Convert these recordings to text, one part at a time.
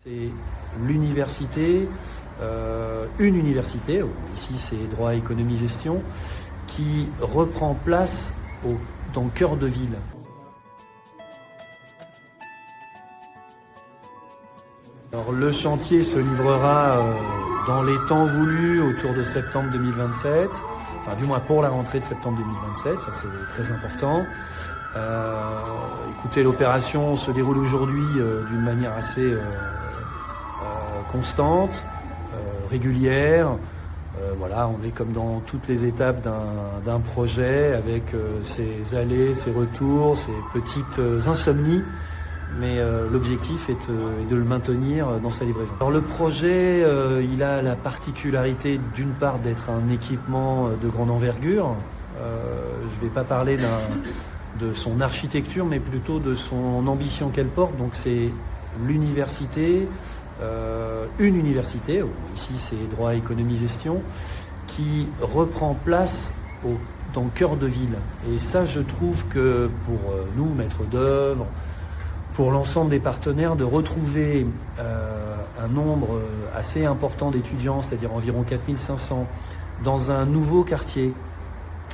C'est l'université, une université, ici c'est droit, économie, gestion, qui reprend place dans le cœur de ville. Alors, le chantier se livrera dans les temps voulus autour de septembre 2027, enfin du moins pour la rentrée de septembre 2027, ça c'est très important. Écoutez, l'opération se déroule aujourd'hui d'une manière assez constante, régulière. Voilà, on est comme dans toutes les étapes d'un projet avec ses allées, ses retours, ses petites insomnies. Mais l'objectif est de le maintenir dans sa livraison. Alors le projet, il a la particularité d'une part d'être un équipement de grande envergure. Je ne vais pas parler de son architecture, mais plutôt de son ambition qu'elle porte. Donc c'est l'université, une université, ici c'est droit, économie, gestion, qui reprend place dans le cœur de ville. Et ça, je trouve que pour nous, maîtres d'œuvre, pour l'ensemble des partenaires, de retrouver un nombre assez important d'étudiants, c'est-à-dire environ 4500, dans un nouveau quartier.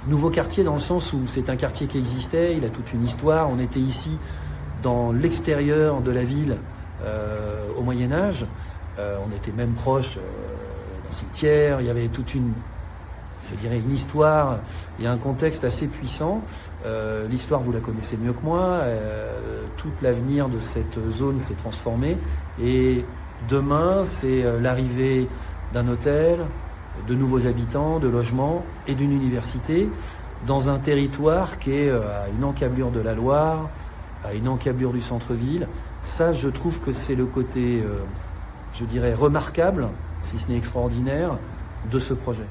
Nouveau quartier dans le sens où c'est un quartier qui existait, il a toute une histoire. On était ici dans l'extérieur de la ville au Moyen-Âge. On était même proche d'un cimetière, il y avait toute une histoire et un contexte assez puissant. L'histoire, vous la connaissez mieux que moi. Tout l'avenir de cette zone s'est transformé. Et demain, c'est l'arrivée d'un hôtel, de nouveaux habitants, de logements et d'une université dans un territoire qui est à une encablure de la Loire, à une encablure du centre-ville. Ça, je trouve que c'est le côté, remarquable, si ce n'est extraordinaire, de ce projet.